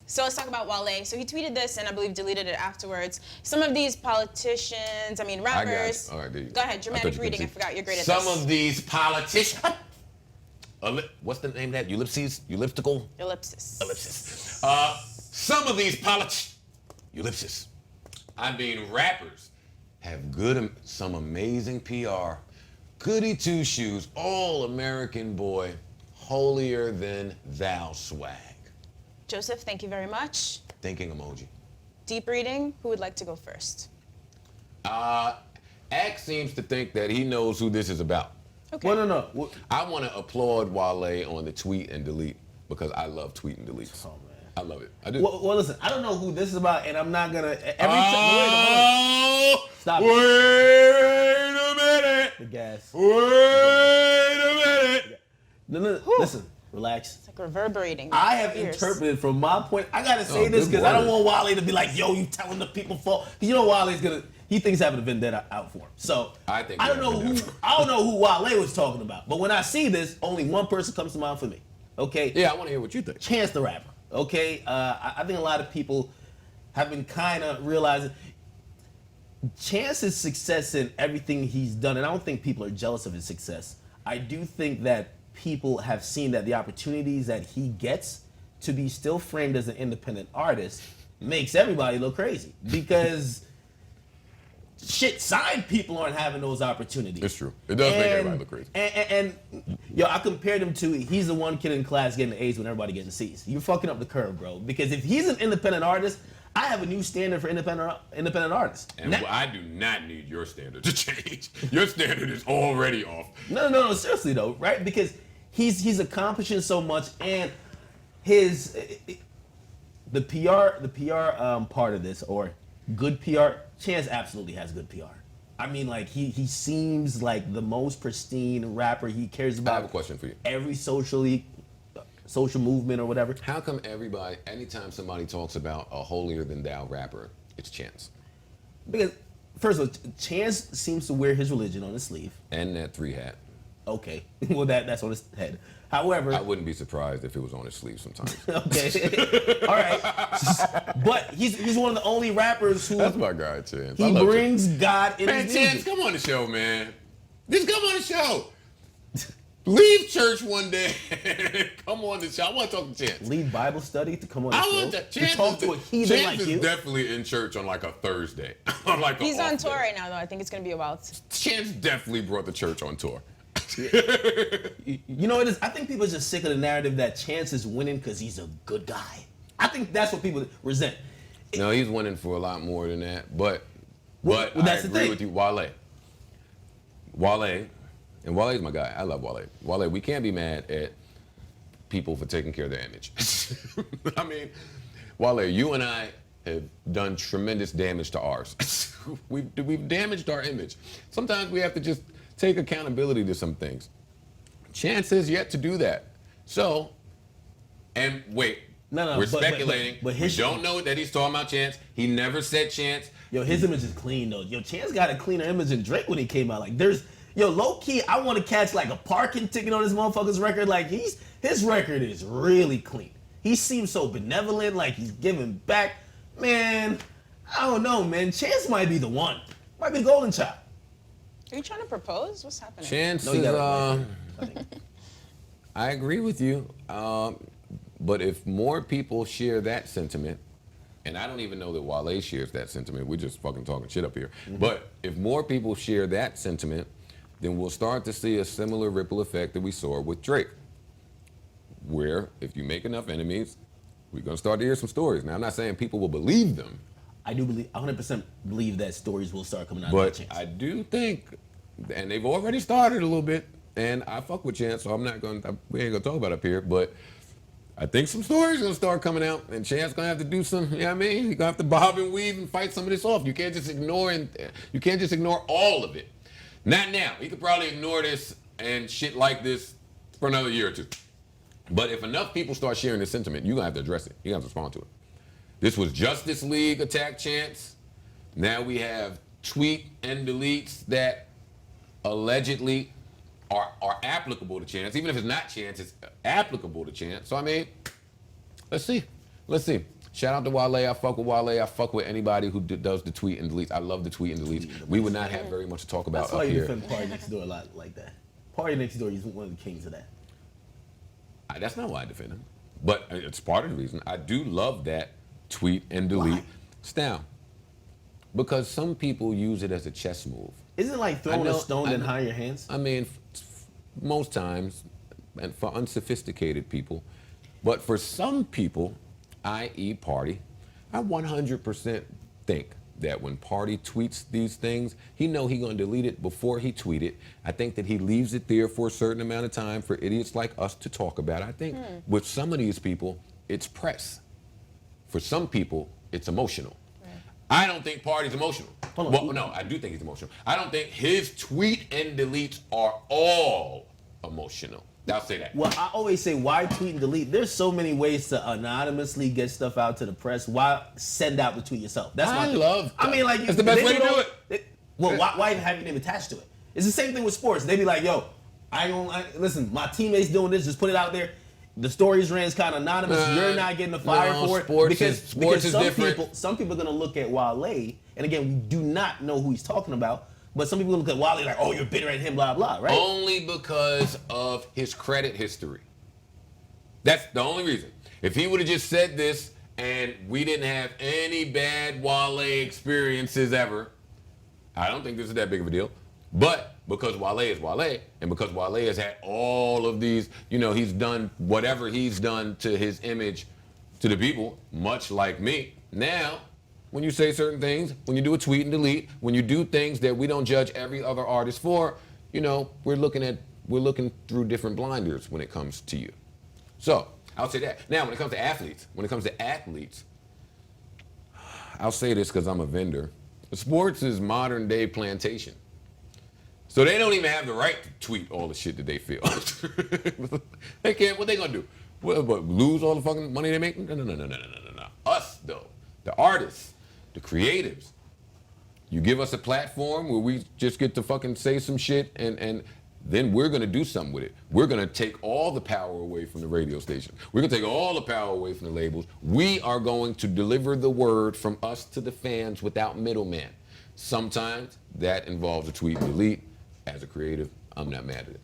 So let's talk about Wale. So he tweeted this and I believe deleted it afterwards. Some of these politicians, rappers. All right, there you go ahead, dramatic reading. I forgot you're great at this. Some of these politicians. What's the name of that? Ellipses? Elliptical? Ellipsis. Ellipsis. Some of these ellipsis. Rappers have some amazing PR. Goody two shoes, all American boy, holier than thou swag. Joseph, thank you very much. Thinking emoji. Deep reading, who would like to go first? Axe seems to think that he knows who this is about. Okay. Well, no. I want to applaud Wale on the tweet and delete because I love tweet and delete. Oh, man. I love it. I do. Well, listen, I don't know who this is about, and I'm not gonna. Stop. Wait a minute. The gas. Wait a minute. No. Listen, relax. It's like reverberating. I have interpreted from my point. I gotta say this because I don't want Wale to be like, "Yo, you telling the people fault." You know, Wale's gonna. He thinks having a vendetta out for him. So I don't know who Wale was talking about. But when I see this, only one person comes to mind for me. Okay. Yeah, I want to hear what you think. Chance the Rapper. Okay. I think a lot of people have been kind of realizing Chance's success in everything he's done, and I don't think people are jealous of his success. I do think that people have seen that the opportunities that he gets to be still framed as an independent artist makes everybody look crazy because signed people aren't having those opportunities. It's true. It does make everybody look crazy. And I compared him to, he's the one kid in class getting the A's when everybody getting C's. You're fucking up the curve, bro. Because if he's an independent artist, I have a new standard for independent artists. And I do not need your standard to change. Your standard is already off. No, seriously though, right? Because he's accomplishing so much, and the PR part of this, or good PR, Chance absolutely has good PR. I mean, like he seems like the most pristine rapper. He cares about. I have a question for you. Every social movement or whatever. How come anytime somebody talks about a holier than thou rapper, it's Chance? Because first of all, Chance seems to wear his religion on his sleeve. And that 3 hat. Okay, well that's on his head. However, I wouldn't be surprised if it was on his sleeve sometimes. Okay, all right. But he's one of the only rappers who. That's my guy, Chance. He brings God in his music. Chance, come on the show, man. Just come on the show. Leave church one day. Come on the show. I want to talk to Chance. Leave Bible study to come on the show. I want to talk to a heathen like you. Chance is definitely in church on like a Thursday. He's on tour right now, though. I think it's going to be a while. Chance definitely brought the church on tour. You know what it is? I think people are just sick of the narrative that Chance is winning because he's a good guy. I think that's what people resent. No, he's winning for a lot more than that. But that's I the agree thing. with you, Wale. And Wale's my guy. I love Wale. Wale, we can't be mad at people for taking care of their image. I mean, Wale, you and I have done tremendous damage to ours. We've damaged our image. Sometimes we have to just take accountability to some things. Chance has yet to do that. So, and wait, we're speculating. But we don't know that he's talking about Chance. He never said Chance. Yo, his image is clean though. Yo, Chance got a cleaner image than Drake when he came out. Like low key, I want to catch like a parking ticket on this motherfucker's record. Like his record is really clean. He seems so benevolent, like he's giving back. Man, I don't know, man. Chance might be the one. Might be the golden child. Are you trying to propose? What's happening? Chance is, I agree with you. But if more people share that sentiment, and I don't even know that Wale shares that sentiment, we're just fucking talking shit up here. Mm-hmm. But if more people share that sentiment, then we'll start to see a similar ripple effect that we saw with Drake. Where if you make enough enemies, we're gonna start to hear some stories. Now, I'm not saying people will believe them. I do believe, 100% believe that stories will start coming out but of Chance. I do think, and they've already started a little bit, and I fuck with Chance, so we ain't gonna talk about it up here, but I think some stories are gonna start coming out, and Chance gonna have to do some, you know what I mean? He's gonna have to bob and weave and fight some of this off. You can't just ignore all of it. Not now. He could probably ignore this and shit like this for another year or two. But if enough people start sharing this sentiment, you're gonna have to address it. You're gonna have to respond to it. This was Justice League attack Chance. Now we have tweet and deletes that allegedly are applicable to Chance. Even if it's not Chance, it's applicable to Chance. So I mean, let's see. Shout out to Wale. I fuck with Wale. I fuck with anybody who does the tweet and deletes. I love the tweet and deletes. We would not have very much to talk about That's why up you here. defend Party Next Door a lot like that. Party Next Door, he's one of the kings of that. That's not why I defend him, but it's part of the reason. I do love that tweet and delete style because some people use it as a chess move. Isn't it like throwing a stone in higher hands? I mean, most times, and for unsophisticated people, but for some people, i.e. Party, I 100% think that when Party tweets these things, he know he gonna delete it before he tweet it. I think that he leaves it there for a certain amount of time for idiots like us to talk about. I think with some of these people, it's press. For some people, it's emotional. I don't think Party's emotional. Well, no, I do think he's emotional. I don't think his tweet and deletes are all emotional. I'll say that. Well, I always say, why tweet and delete? There's so many ways to anonymously get stuff out to the press. Why send out the tweet yourself? That's I love. I mean, like, it's the best way to do it. Well, why even have your name attached to it? It's the same thing with sports. They be like, yo, listen, my teammate's doing this. Just put it out there. The stories ran kind of anonymous. You're not getting the fire for it because some people are gonna look at Wale, and again, we do not know who he's talking about. But some people look at Wale like, oh, you're bitter at him, blah, blah, right? Only because of his credit history. That's the only reason. If he would have just said this and we didn't have any bad Wale experiences ever, I don't think this is that big of a deal. But because Wale is Wale, and because Wale has had all of these, he's done whatever he's done to his image to the people, much like me. Now, when you say certain things, when you do a tweet and delete, when you do things that we don't judge every other artist for, we're looking through different blinders when it comes to you. So I'll say that. Now, when it comes to athletes, I'll say this because I'm a vendor. Sports is modern day plantation. So they don't even have the right to tweet all the shit that they feel. They can't. What they gonna do? What, lose all the fucking money they make? No. Us though, the artists, the creatives. You give us a platform where we just get to fucking say some shit and then we're gonna do something with it. We're gonna take all the power away from the radio station. We're gonna take all the power away from the labels. We are going to deliver the word from us to the fans without middleman. Sometimes that involves a tweet and delete. As a creative, I'm not mad at it.